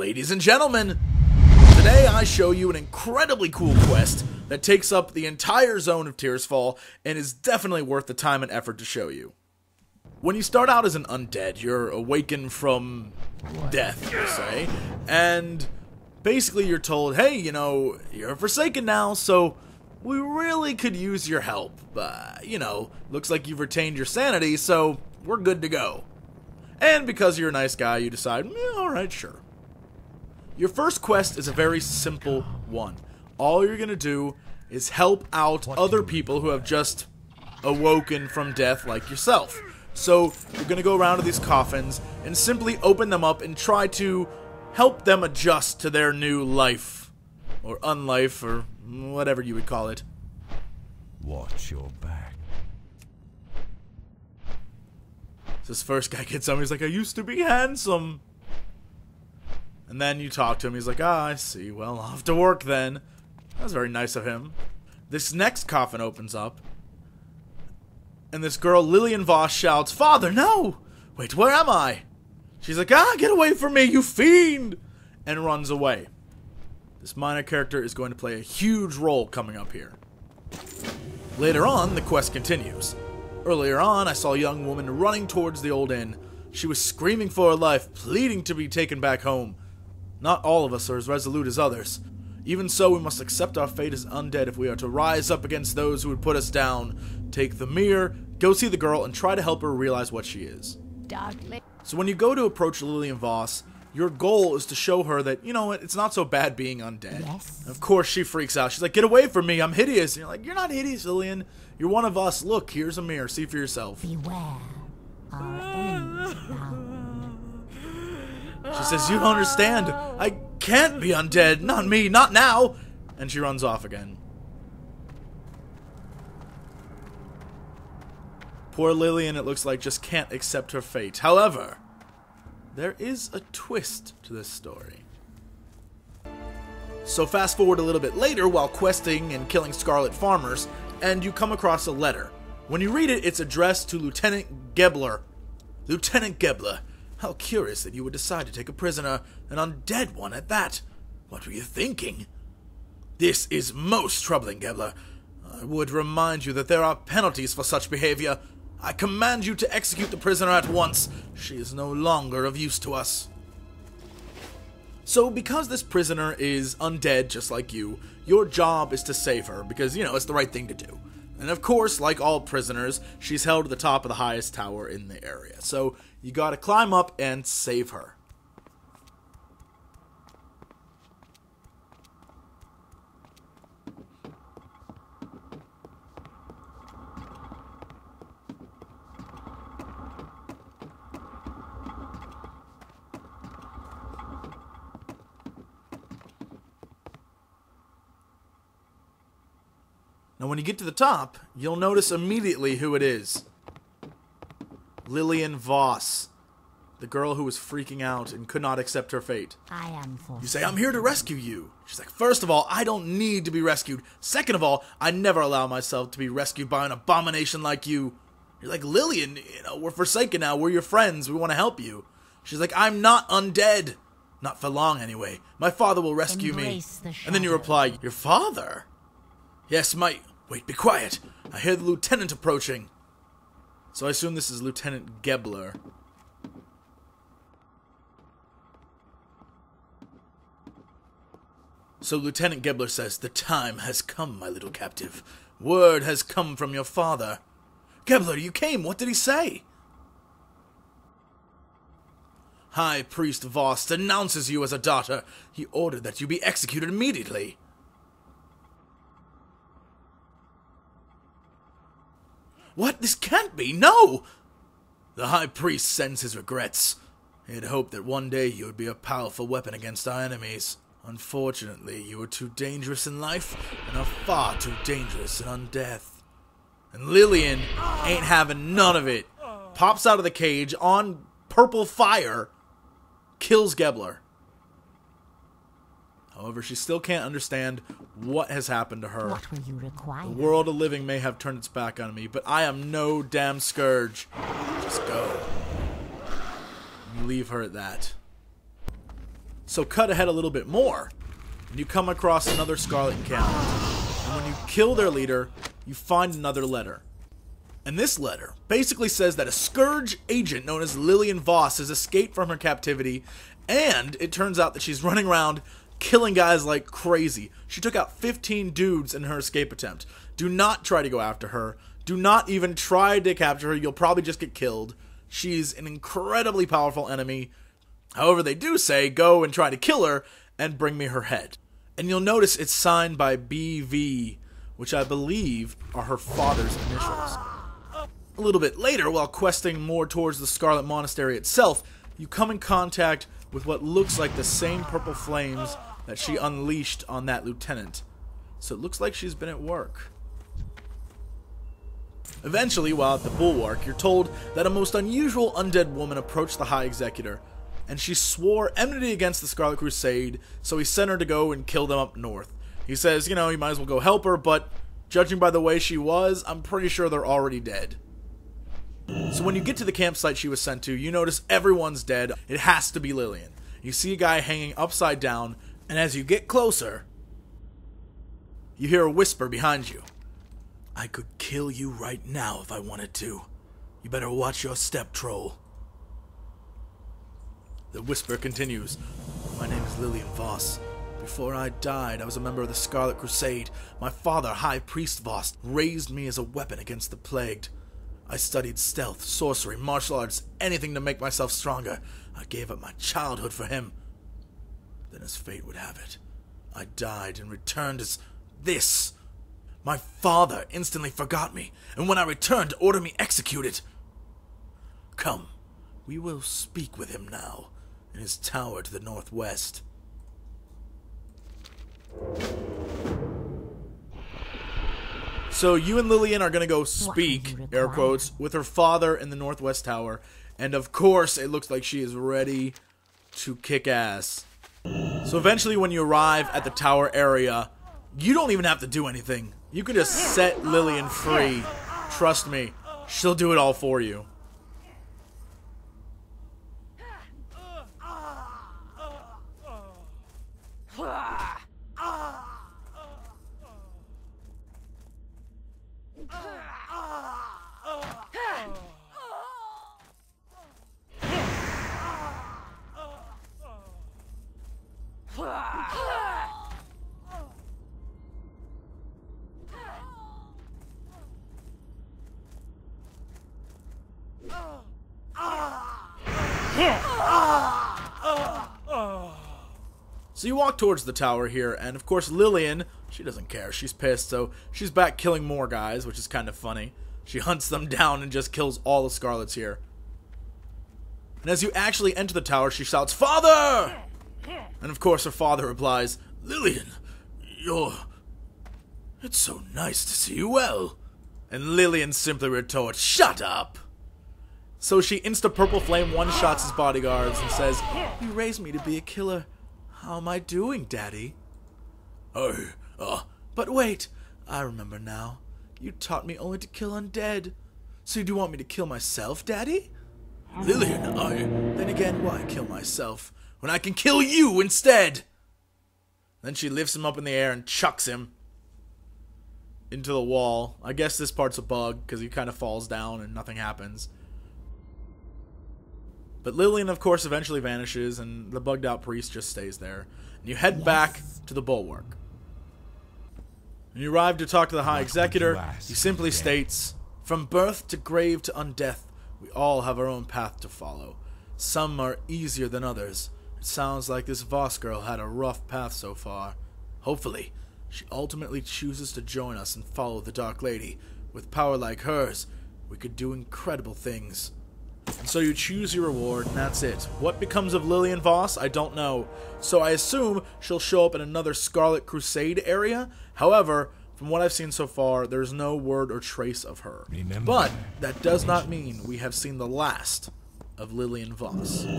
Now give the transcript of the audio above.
Ladies and gentlemen, today I show you an incredibly cool quest that takes up the entire zone of Tearsfall and is definitely worth the time and effort to show you. When you start out as an undead, you're awakened from death, per se, and basically you're told, hey, you know, you're Forsaken now, so we really could use your help. You know, looks like you've retained your sanity, so we're good to go. And because you're a nice guy, you decide, alright, sure. Your first quest is a very simple one. All you're gonna do is help out other people who have just awoken from death like yourself. So, you're gonna go around to these coffins and simply open them up and try to help them adjust to their new life. Or unlife, or whatever you would call it. Watch your back. This first guy gets up, he's like, I used to be handsome. And then you talk to him, he's like, I see, well, I'll have to work then. That was very nice of him. This next coffin opens up, and this girl, Lillian Voss, shouts, Father, no! Wait, where am I? She's like, get away from me, you fiend! And runs away. This minor character is going to play a huge role coming up here. Later on, the quest continues. Earlier on, I saw a young woman running towards the old inn. She was screaming for her life, pleading to be taken back home. Not all of us are as resolute as others. Even so, we must accept our fate as undead if we are to rise up against those who would put us down. Take the mirror, go see the girl, and try to help her realize what she is. So when you go to approach Lillian Voss, your goal is to show her that, you know what, it's not so bad being undead. Yes. Of course, she freaks out. She's like, get away from me, I'm hideous. And you're like, you're not hideous, Lillian. You're one of us. Look, here's a mirror. See for yourself. Beware. Our enemies She says, you don't understand. I can't be undead. Not me. Not now. And she runs off again. Poor Lillian, it looks like, just can't accept her fate. However, there is a twist to this story. So fast forward a little bit later while questing and killing Scarlet farmers, and you come across a letter. When you read it, it's addressed to Lieutenant Gebler. Lieutenant Gebler, how curious that you would decide to take a prisoner, an undead one at that. What were you thinking? This is most troubling, Gebler. I would remind you that there are penalties for such behavior. I command you to execute the prisoner at once. She is no longer of use to us. So, because this prisoner is undead just like you, your job is to save her, because, you know, it's the right thing to do. And of course, like all prisoners, she's held at the top of the highest tower in the area. So, you gotta climb up and save her. Now when you get to the top, you'll notice immediately who it is. Lillian Voss. The girl who was freaking out and could not accept her fate. I am for You say, I'm here to rescue you. She's like, first of all, I don't need to be rescued. Second of all, I never allow myself to be rescued by an abomination like you. You're like, Lillian, you know, we're Forsaken now. We're your friends. We want to help you. She's like, I'm not undead. Not for long, anyway. My father will rescue me. And then you reply, your father? Yes, Wait, be quiet. I hear the lieutenant approaching. So I assume this is Lieutenant Gebler. So Lieutenant Gebler says, the time has come, my little captive. Word has come from your father. Gebler, you came. What did he say? High Priest Voss denounces you as a daughter. He ordered that you be executed immediately. What? This can't be! No! The High Priest sends his regrets. He had hoped that one day you would be a powerful weapon against our enemies. Unfortunately, you were too dangerous in life, and are far too dangerous in undeath. And Lillian ain't having none of it. Pops out of the cage on purple fire, kills Gebler. However, she still can't understand what has happened to her. What will you require? The world of living may have turned its back on me, but I am no damn scourge. Just go. And leave her at that. So cut ahead a little bit more, and you come across another Scarlet encampment. And when you kill their leader, you find another letter. And this letter basically says that a Scourge agent known as Lillian Voss has escaped from her captivity, and it turns out that she's running around killing guys like crazy. She took out 15 dudes in her escape attempt. Do not try to go after her. Do not even try to capture her. You'll probably just get killed. She's an incredibly powerful enemy. However, they do say, go and try to kill her and bring me her head. And you'll notice it's signed by BV, which I believe are her father's initials. A little bit later, while questing more towards the Scarlet Monastery itself, you come in contact with what looks like the same purple flames that she unleashed on that lieutenant. So it looks like she's been at work. Eventually, while at the Bulwark, you're told that a most unusual undead woman approached the High Executor, and she swore enmity against the Scarlet Crusade, so he sent her to go and kill them up north. He says, you know, you might as well go help her, but judging by the way she was, I'm pretty sure they're already dead. So when you get to the campsite she was sent to, you notice everyone's dead. It has to be Lillian. You see a guy hanging upside down, and as you get closer, you hear a whisper behind you. I could kill you right now if I wanted to. You better watch your step, troll. The whisper continues. My name is Lillian Voss. Before I died, I was a member of the Scarlet Crusade. My father, High Priest Voss, raised me as a weapon against the plagued. I studied stealth, sorcery, martial arts, anything to make myself stronger. I gave up my childhood for him. Then as fate would have it, I died and returned as this. My father instantly forgot me, and when I returned to order me executed. Come, we will speak with him now, in his tower to the northwest. So you and Lillian are going to go speak, air quotes, with her father in the northwest tower, and of course it looks like she is ready to kick ass. So eventually when you arrive at the tower area, you don't even have to do anything. You can just set Lillian free. Trust me, she'll do it all for you. So you walk towards the tower here, and of course Lillian, she doesn't care, she's pissed, so she's back killing more guys, which is kind of funny. She hunts them down and just kills all the Scarlets here. And as you actually enter the tower, she shouts, Father! And of course her father replies, Lillian, it's so nice to see you well. And Lillian simply retorts, shut up! So she insta-purple flame one-shots his bodyguards and says, you raised me to be a killer. How am I doing, Daddy? But wait, I remember now. You taught me only to kill undead. So you do want me to kill myself, Daddy? Lillian, then again, why kill myself when I can kill you instead? Then she lifts him up in the air and chucks him into the wall. I guess this part's a bug because he kind of falls down and nothing happens. But Lillian, of course, eventually vanishes, and the bugged-out priest just stays there. And you head back to the Bulwark. When you arrive to talk to the High Executor, he simply states, from birth to grave to undeath, we all have our own path to follow. Some are easier than others. It sounds like this Voss girl had a rough path so far. Hopefully, she ultimately chooses to join us and follow the Dark Lady. With power like hers, we could do incredible things. And so you choose your reward, and that's it. What becomes of Lillian Voss, I don't know. So I assume she'll show up in another Scarlet Crusade area. However, from what I've seen so far, there's no word or trace of her. But that does not mean we have seen the last of Lillian Voss.